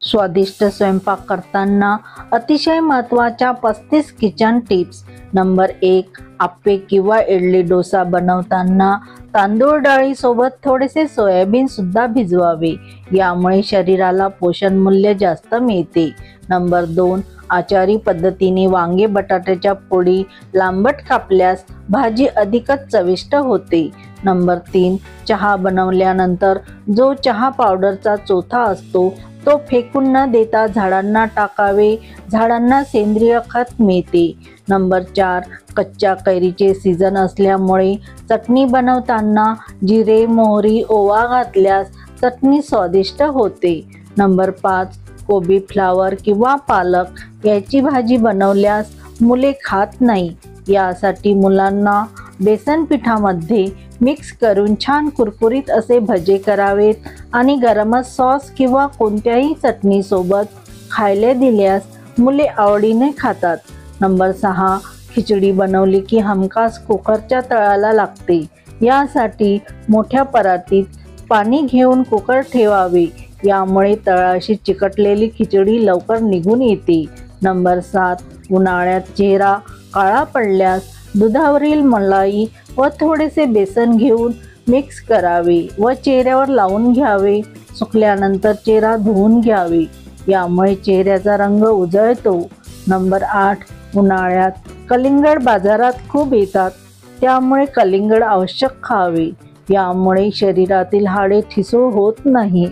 स्वादिष्ट स्वयंपाक करताना अतिशय महत्त्वाच्या 35 किचन टिप्स। नंबर 1, आप्पे किंवा इडली डोसा बनवताना तांदूळ डाळीसोबत थोडेसे सोयाबीन सुद्धा भिजवावे, यामुळे शरीराला पोषण मूल्य जास्त मिळते। नंबर 2, आचारी पद्धतीने वांगे बटाट्याच्या फोडी लांबट कापल्यास भाजी अधिकच चविष्ट होते। नंबर 3, चहा बनवल्यानंतर जो चहा पावडरचा चोथा असतो तो फेकून न देता झाडांना टाकावे, झाडांना सेंद्रिय खत मिळते। नंबर 4, कच्च्या कैरीचे सीझन असल्यामुळे चटणी बनवताना जिरे, मोहरी, ओवा घातल्यास चटणी स्वादिष्ट होते। नंबर 5, कोबी, फ्लावर किंवा पालक याची भाजी बनवल्यास मुले खात नाही, यासाठी मुलांना बेसन पिठामध्ये मिक्स करून छान कुरकुरीत असे भजे करावेत आणि गरम सॉस किंवा कोणत्याही चटणीसोबत खायला दिल्यास मुले आवडीने खातात। नंबर 6, खिचडी बनवली की हमखास कुकरच्या तळाला लागते, यासाठी मोठ्या परातीत पाणी घेऊन कुकर ठेवावे, यामुळे तळाशी चिकटलेली खिचडी लवकर निघून येते। नंबर 7, उन्हाळ्यात चेहरा काळा पडल्यास दुधावरील मलाई व थोडेसे बेसन घेऊन मिक्स करावे व चेहऱ्यावर लावून घ्यावे। सुकल्यानंतर चेहरा धुवून घ्यावे, यामुळे चेहऱ्याचा रंग उजळतो। नंबर 8, उन्हाळ्यात कलिंगड बाजारात खूप येतात, त्यामुळे कलिंगड आवश्यक खावे, यामुळे शरीरातील हाडे ठिसूळ होत नाही।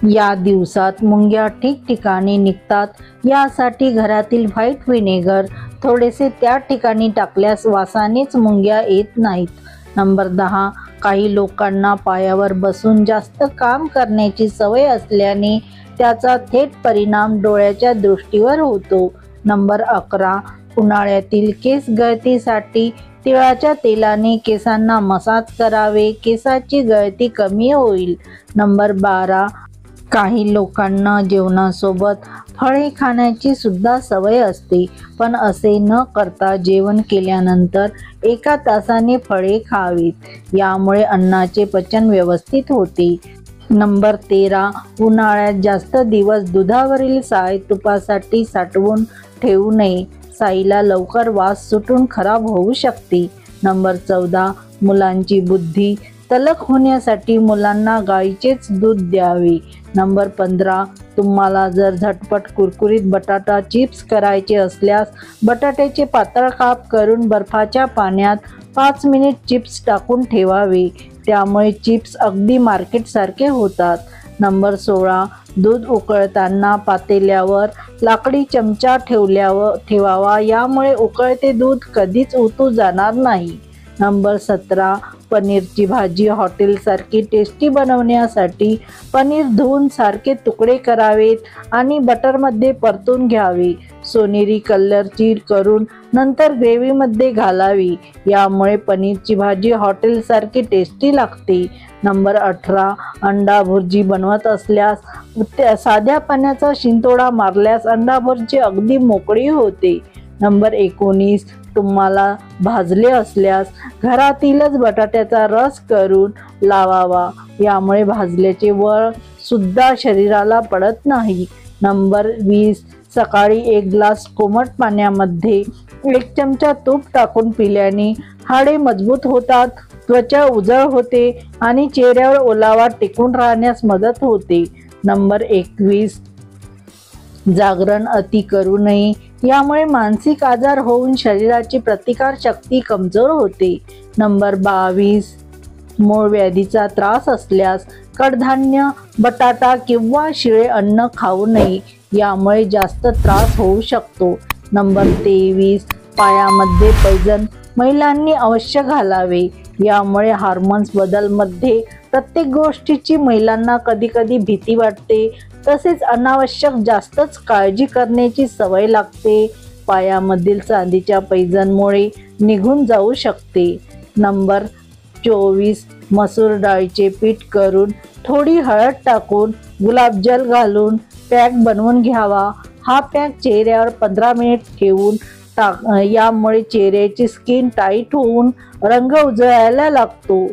या दिवसात मुंग्या ठिकठिकाणी निघतात, यासाठी घरातील व्हाईट व्हिनेगर थोडेसे त्या ठिकाणी टाकल्यास वासानेच मुंग्या येत नाहीत। नंबर 10, काही लोकांना पायावर बसून जास्त काम करण्याची सवय असल्याने त्याचा थेट परिणाम डोळ्याच्या दृष्टीवर होतो। नंबर 11, उन्हाळ्यातील केस गळतीसाठी तिळाच्या तेलाने केसांना मसाज करावे, केसाची गळती कमी होईल। नंबर 12, काही लोकांना जेवणासोबत फळे खाण्याची सुद्धा सवय असते, पण असे न करता जेवण केल्यानंतर 1 तासाने फळे खावीत, यामुळे अन्नाचे पचन व्यवस्थित होते। नंबर 13, उन्हाळ्यात जास्त दिवस दुधावरील साय तुपासाठी साठवून ठेवू नये, साईला लवकर वास सुटून खराब होऊ शकते। नंबर 14, मुलांची बुद्धी तलक होण्यासाठी मुलांना गाईचेच दूध द्यावे। नंबर 15, तुम्हाला जर झटपट कुरकुरीत बटाटा चिप्स करायचे असल्यास बटाट्याचे पातळ काप करून बर्फाच्या पाण्यात 5 मिनिट चिप्स टाकून ठेवावे, त्यामुळे चिप्स अगदी मार्केटसारखे होतात। नंबर 16, दूध उकळताना पातेल्यावर लाकडी चमचा ठेवावा, यामुळे उकळते दूध कधीच उतू जाणार नाही। नंबर 17, पनीरची भाजी हॉटेलसारखी टेस्टी बनवण्यासाठी पनीर धुवून सारखे तुकडे करावेत आणि बटरमध्ये परतून घ्यावे, सोनेरी कलरची करून नंतर ग्रेव्हीमध्ये घालावी, यामुळे पनीरची भाजी हॉटेलसारखी टेस्टी लागते। नंबर 18, अंडा भुर्जी बनवत असल्यास साध्या पाण्याचा शिंतोडा मारल्यास अंडा भुर्जी अगदी मोकळी होते। नंबर 19, तुम्हाला भाजले असल्यास घरातीलच बटाट्याचा रस करून लावावा, यामुळे भाजल्याचे वळ सुद्धा शरीराला पडत नाही। नंबर 20, सकाळी 1 ग्लास कोमट पाण्यामध्ये 1 चमचा तूप टाकून पिल्याने हाडे मजबूत होतात, त्वचा उजळ होते आणि चेहऱ्यावर ओलावा टिकून राहण्यास मदत होते। नंबर 21, जागरण अति करू नये, यामुळे मानसिक आजार होऊन शरीराची प्रतिकारशक्ती कमजोर होते। नंबर 22, मूळव्याधीचा त्रास असल्यास कडधान्य, बटाटा किंवा शिळे अन्न खाऊ नये, यामुळे जास्त त्रास होऊ शकतो। नंबर 23, पायामध्ये पैंजण महिलांनी अवश्य घालावे, यामुळे हार्मोन्स बदलमध्ये प्रत्येक गोष्टीची महिलांना कधीकधी भीती वाटते, तसेच अनावश्यक जास्तच काळजी करण्याची सवय लागते, पायामधील चांदीच्या पैंजणमुळे निघून जाऊ शकते। नंबर 24, मसूर डाळीचे पीठ करून थोडी हळद टाकून गुलाबजल घालून पॅक बनवून घ्यावा, हा पॅक चेहऱ्यावर 15 मिनिट ठेवून यामुळे चेहऱ्याची स्किन टाईट होऊन रंग उजळायला लागतो।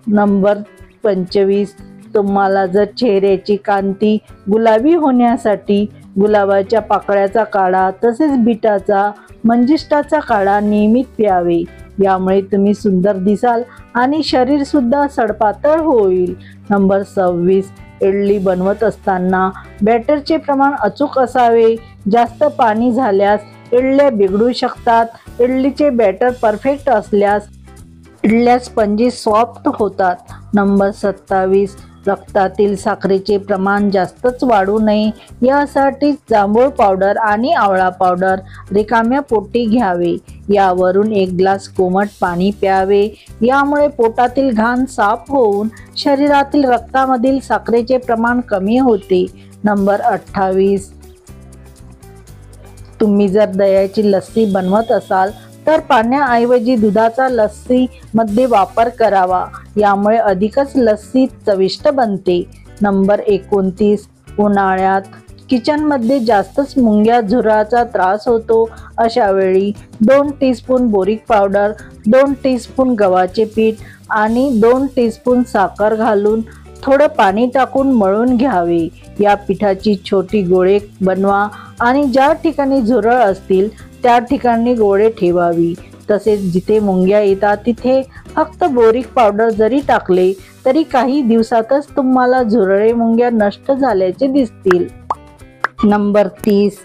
नंबर 25, तुम्हाला जर चेहऱ्याची कांती गुलाबी होण्यासाठी गुलाबाच्या पाकळ्याचा काढा तसेच बीटाचा मंजिष्टाचा काढा नियमित प्यावे। यामुळे तुम्ही सुंदर दिसाल आणि शरीर सुद्धा सडपातळ होईल। नंबर 26, इडली बनवत असताना बॅटरचे प्रमाण अचूक असावे। जास्त पाणी झाल्यास इडल्या बिघडू शकतात। इडलीचे बॅटर परफेक्ट असल्यास इडल्या स्पंजी सॉफ्ट होतात। नंबर 27, रक्तातील साखरेचे प्रमाण जास्तच वाढू नये यासाठी जांभूळ पावडर आणि आवळा पावडर रिकाम्या पोटी घ्यावे। यावरून 1 ग्लास कोमट पाणी प्यावे। यामुळे पोटातील घाण साफ होऊन शरीरातील रक्तामधील साखरेचे प्रमाण कमी होते। नंबर 28, तुम्ही जर दह्याची लस्सी बनवत असाल तर पाण्याऐवजी दुधाचा लस्सी मध्ये वापर करावा। यामुळे अधिकच लस्सी चविष्ट बनते। नंबर 29, उन्हाळ्यात किचनमध्ये जास्तच मुंग्या झुरळाचा त्रास होतो। अशा वेळी 2 टीस्पून बोरिक पावडर, 2 टीस्पून गव्हाचे पीठ आणि 2 टीस्पून साखर घालून थोडं पाणी टाकून मळून घ्यावे। या पिठाची छोटी गोळे बनवा आणि ज्या ठिकाणी झुरळ असतील त्या ठिकाणी गोळे ठेवावी। तसेच जिथे मुंग्या येतात तिथे फक्त बोरिक पावडर जरी टाकले तरी काही दिवसातच तुम्हाला झुरळे मुंग्या नष्ट झाल्याचे दिसतील। नंबर 30,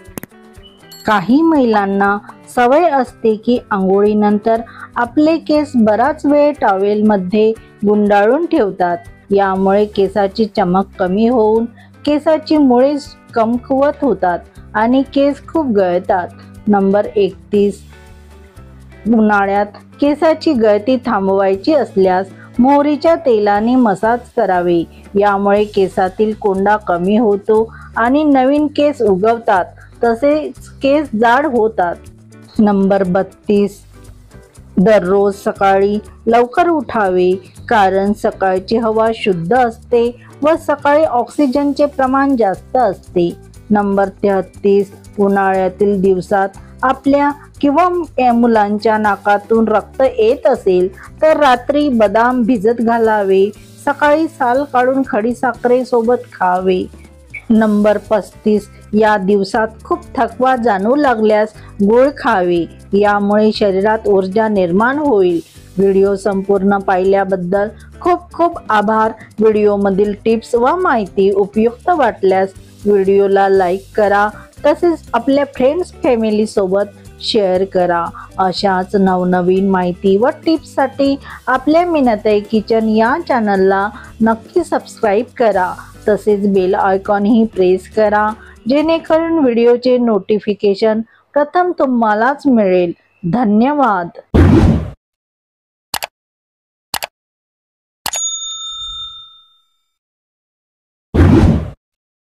काही महिलांना सवय असते की आंघोळीनंतर आपले केस बराच वेळ टॉवेलमध्ये गुंडाळून ठेवतात। यामुळे केसाची चमक कमी होऊन केसाची मुळे कमकुवत होतात आणि केस खूप गळतात। नंबर 31, उन्हाळ्यात केसाची गळती थांबवायची असल्यास मोहरीच्या तेलाने मसाज करावे। यामुळे केसातील कोंडा कमी होतो आणि नवीन केस उगवतात तसेच केस जाड होतात। नंबर 32, दररोज सकाळी लवकर उठावे कारण सकाळची हवा शुद्ध असते व सकाळी ऑक्सिजनचे प्रमाण जास्त असते। नंबर 33, उन्हाळ्यातील दिवसात आपल्या किंवा मुलांच्या नाकातून रक्त येत असेल तर रात्री बदाम भिजत घालावे। सकाळी साल काढून खडीसाखरेसोबत खावे। नंबर 35, या दिवसात खूप थकवा जाणवू लागल्यास गूळ खावे। यामुळे शरीरात ऊर्जा निर्माण होईल। व्हिडिओ संपूर्ण पाहिल्याबद्दल खूप खूप आभार। व्हिडिओमधील टिप्स व माहिती उपयुक्त वाटल्यास व्हिडिओला लाईक करा तसेच आपल्या फ्रेंड्स फॅमिली सोबत शेअर करा। अशाच नवनवीन माहिती व टिप्ससाठी आपल्या मीनाताई किचन या चॅनलला नक्की सबस्क्राईब करा तसेच बेल आयकॉनही प्रेस करा जेणेकरून व्हिडिओचे नोटिफिकेशन प्रथम तुम्हालाच मिळेल। धन्यवाद।